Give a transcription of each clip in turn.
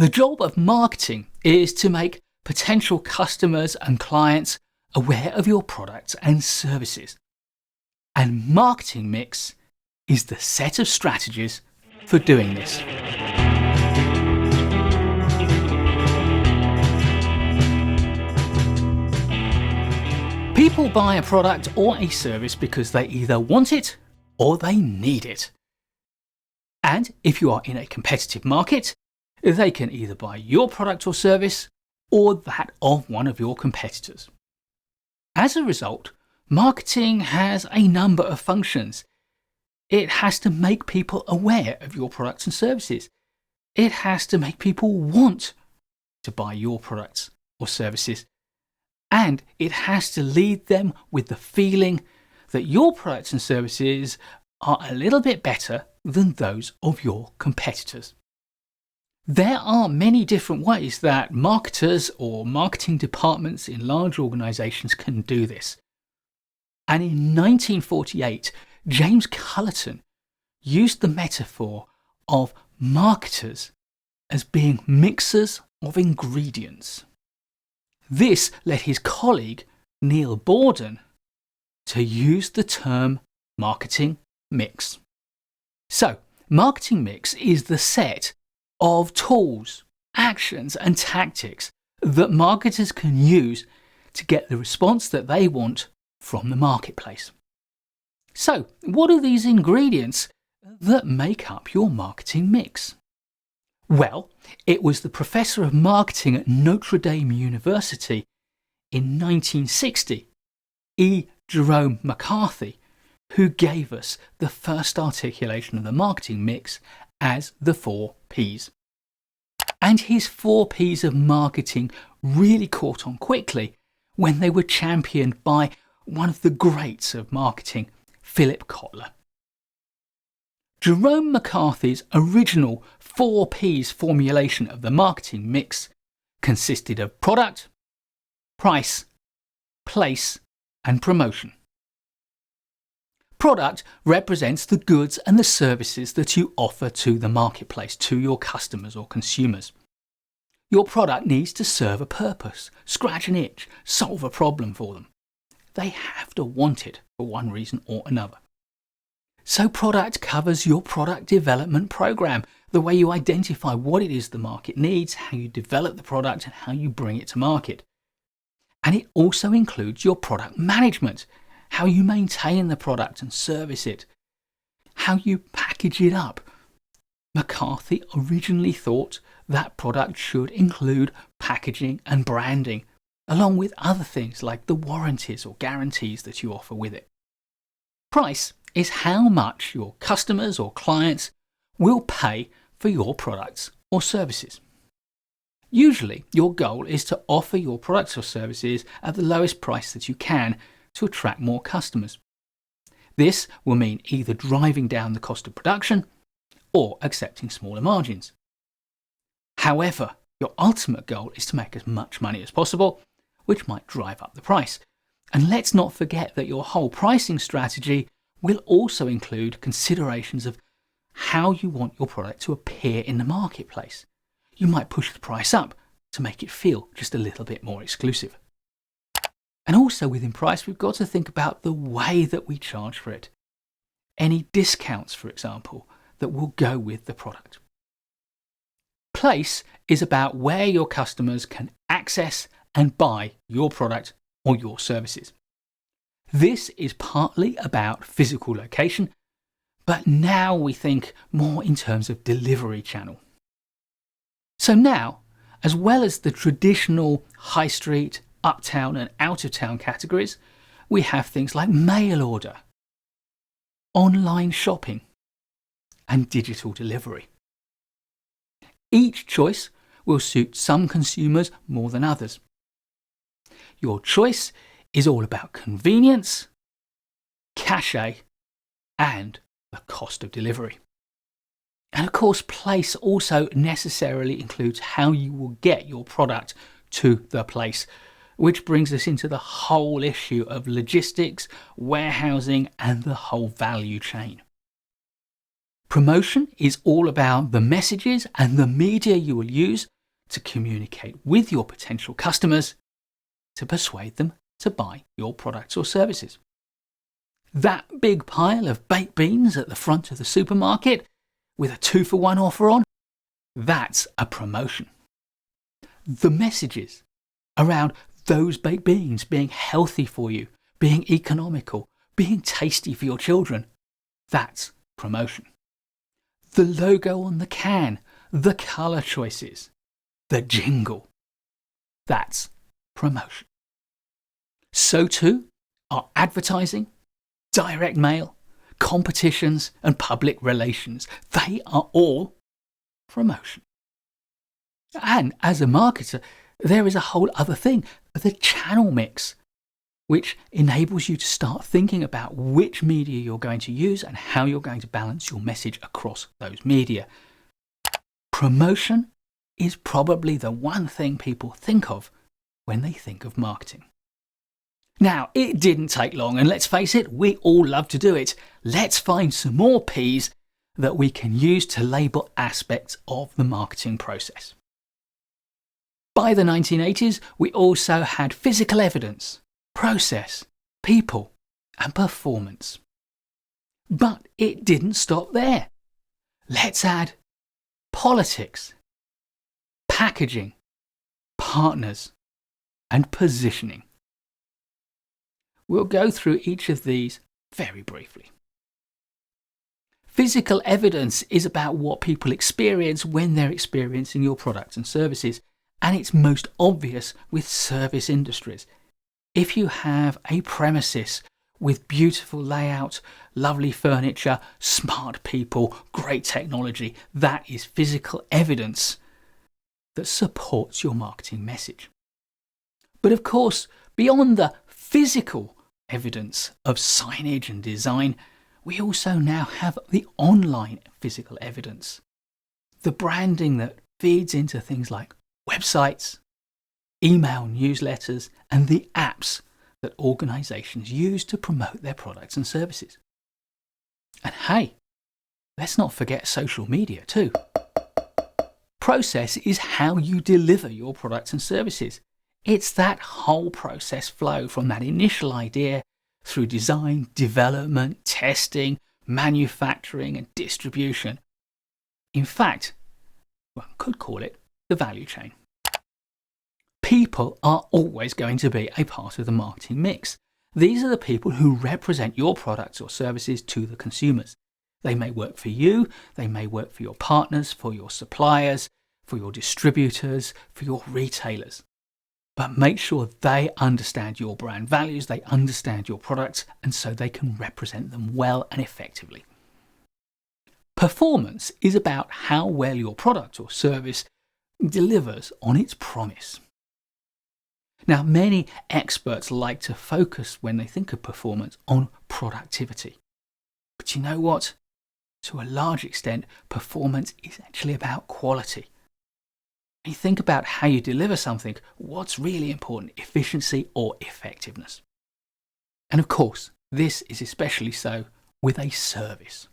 The job of marketing is to make potential customers and clients aware of your products and services. And marketing mix is the set of strategies for doing this. People buy a product or a service because they either want it or they need it. And if you are in a competitive market, they can either buy your product or service or that of one of your competitors. As a result, marketing has a number of functions. It has to make people aware of your products and services. It has to make people want to buy your products or services. And it has to lead them with the feeling that your products and services are a little bit better than those of your competitors. There are many different ways that marketers or marketing departments in large organisations can do this. And in 1948, James Culliton used the metaphor of marketers as being mixers of ingredients. This led his colleague, Neil Borden, to use the term marketing mix. So, marketing mix is the set of tools, actions and tactics that marketers can use to get the response that they want from the marketplace. So, what are these ingredients that make up your marketing mix? Well, it was the professor of marketing at Notre Dame University in 1960, Jerome McCarthy, who gave us the first articulation of the marketing mix as the 4 Ps. And his 4 Ps of marketing really caught on quickly when they were championed by one of the greats of marketing, Philip Kotler. Jerome McCarthy's original 4 Ps formulation of the marketing mix consisted of product, price, place, and promotion. Product represents the goods and the services that you offer to the marketplace, to your customers or consumers. Your product needs to serve a purpose, scratch an itch, solve a problem for them. They have to want it for one reason or another. So product covers your product development program, the way you identify what it is the market needs, how you develop the product and how you bring it to market. And it also includes your product management, how you maintain the product and service it, how you package it up. McCarthy originally thought that product should include packaging and branding, along with other things like the warranties or guarantees that you offer with it. Price is how much your customers or clients will pay for your products or services. Usually, your goal is to offer your products or services at the lowest price that you can to attract more customers. This will mean either driving down the cost of production or accepting smaller margins. However, your ultimate goal is to make as much money as possible, which might drive up the price. And let's not forget that your whole pricing strategy will also include considerations of how you want your product to appear in the marketplace. You might push the price up to make it feel just a little bit more exclusive. And also within price, we've got to think about the way that we charge for it. Any discounts, for example, that will go with the product. Place is about where your customers can access and buy your product or your services. This is partly about physical location, but now we think more in terms of delivery channel. So now, as well as the traditional high street, uptown and out of town categories, we have things like mail order, online shopping, and digital delivery. Each choice will suit some consumers more than others. Your choice is all about convenience, cachet, and the cost of delivery. And of course, place also necessarily includes how you will get your product to the place, which brings us into the whole issue of logistics, warehousing, and the whole value chain. Promotion is all about the messages and the media you will use to communicate with your potential customers to persuade them to buy your products or services. That big pile of baked beans at the front of the supermarket with a 2-for-1 offer on, that's a promotion. The messages around those baked beans being healthy for you, being economical, being tasty for your children, that's promotion. The logo on the can, the colour choices, the jingle, that's promotion. So too are advertising, direct mail, competitions and public relations. They are all promotion. And as a marketer, there is a whole other thing, the channel mix, which enables you to start thinking about which media you're going to use and how you're going to balance your message across those media. Promotion is probably the one thing people think of when they think of marketing. Now, it didn't take long, and let's face it, we all love to do it. Let's find some more P's that we can use to label aspects of the marketing process. By the 1980s, we also had physical evidence, process, people, and performance. But it didn't stop there. Let's add politics, packaging, partners, and positioning. We'll go through each of these very briefly. Physical evidence is about what people experience when they're experiencing your products and services, and it's most obvious with service industries. If you have a premises with beautiful layout, lovely furniture, smart people, great technology, that is physical evidence that supports your marketing message. But of course, beyond the physical evidence of signage and design, we also now have the online physical evidence. The branding that feeds into things like websites, email newsletters, and the apps that organisations use to promote their products and services. And hey, let's not forget social media too. Process is how you deliver your products and services. It's that whole process flow from that initial idea through design, development, testing, manufacturing and distribution. In fact, one could call it the value chain. People are always going to be a part of the marketing mix. These are the people who represent your products or services to the consumers. They may work for you, they may work for your partners, for your suppliers, for your distributors, for your retailers. But make sure they understand your brand values, they understand your products, and so they can represent them well and effectively. Performance is about how well your product or service delivers on its promise. Now, many experts like to focus when they think of performance on productivity. But you know what? To a large extent, performance is actually about quality. When you think about how you deliver something, what's really important, efficiency or effectiveness? And of course, this is especially so with a service.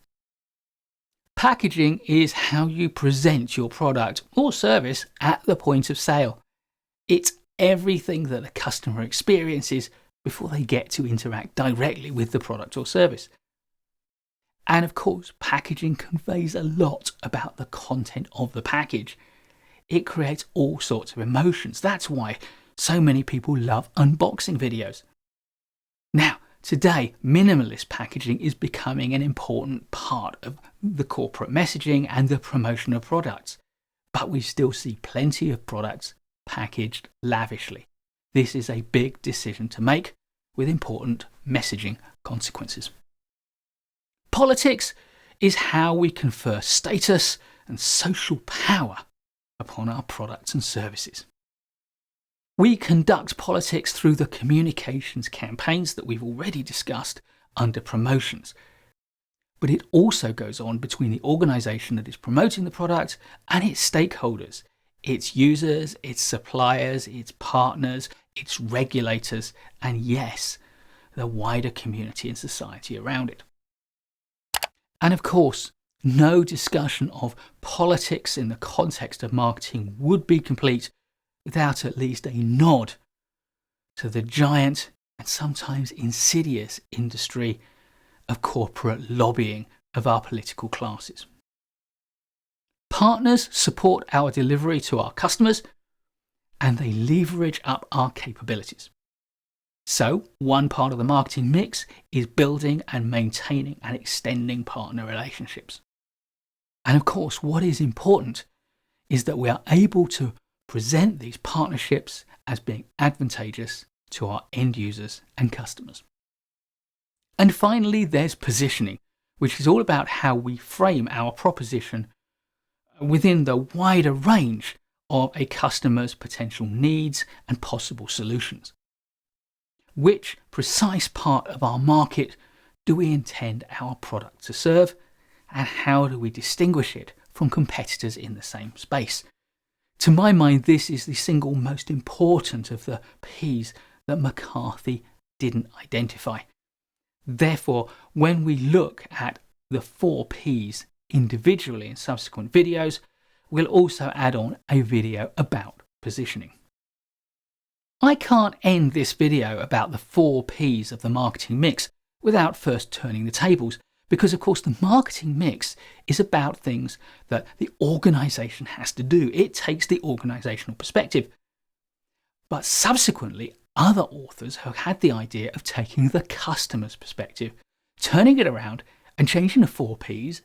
Packaging is how you present your product or service at the point of sale. It's everything that the customer experiences before they get to interact directly with the product or service. And of course, packaging conveys a lot about the content of the package. It creates all sorts of emotions. That's why so many people love unboxing videos. Now, today, minimalist packaging is becoming an important part of the corporate messaging and the promotion of products. But we still see plenty of products packaged lavishly. This is a big decision to make with important messaging consequences. Politics is how we confer status and social power upon our products and services. We conduct politics through the communications campaigns that we've already discussed under promotions. But it also goes on between the organisation that is promoting the product and its stakeholders, its users, its suppliers, its partners, its regulators, and yes, the wider community and society around it. And of course, no discussion of politics in the context of marketing would be complete without at least a nod to the giant and sometimes insidious industry of corporate lobbying of our political classes. Partners support our delivery to our customers and they leverage up our capabilities. So, one part of the marketing mix is building and maintaining and extending partner relationships. And of course, what is important is that we are able to present these partnerships as being advantageous to our end users and customers. And finally, there's positioning, which is all about how we frame our proposition within the wider range of a customer's potential needs and possible solutions. Which precise part of our market do we intend our product to serve, and how do we distinguish it from competitors in the same space? To my mind, this is the single most important of the P's that McCarthy didn't identify. Therefore, when we look at the 4 P's individually in subsequent videos, we'll also add on a video about positioning. I can't end this video about the 4 P's of the marketing mix without first turning the tables, because of course the marketing mix is about things that the organisation has to do. It takes the organisational perspective. But subsequently, other authors have had the idea of taking the customer's perspective, turning it around and changing the 4 P's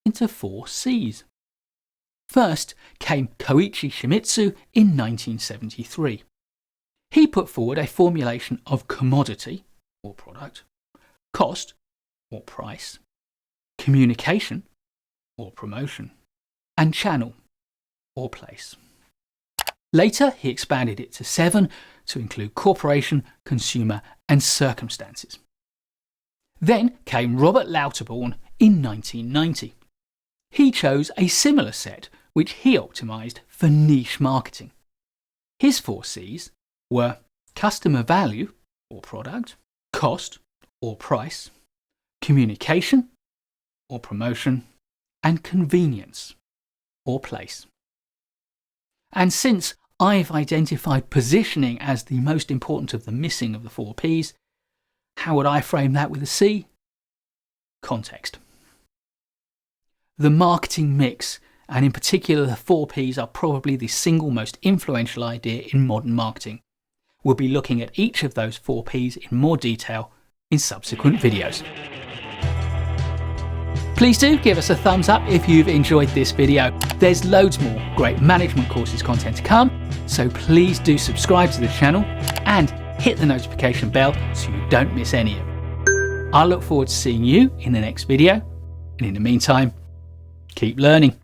into 4 C's. First came Koichi Shimizu in 1973. He put forward a formulation of commodity, or product, cost, or price, communication, or promotion, and channel, or place. Later, he expanded it to 7 to include corporation, consumer, and circumstances. Then came Robert Lauterborn in 1990. He chose a similar set, which he optimized for niche marketing. His 4 C's were customer value, or product, cost, or price, communication, or promotion, and convenience, or place. And since I've identified positioning as the most important of the missing of the 4 P's, how would I frame that with a C? Context. The marketing mix, and in particular the 4 P's, are probably the single most influential idea in modern marketing. We'll be looking at each of those 4 P's in more detail in subsequent videos. Please do give us a thumbs up if you've enjoyed this video. There's loads more great management courses content to come, so please do subscribe to the channel and hit the notification bell so you don't miss any of it. I look forward to seeing you in the next video, and in the meantime, keep learning.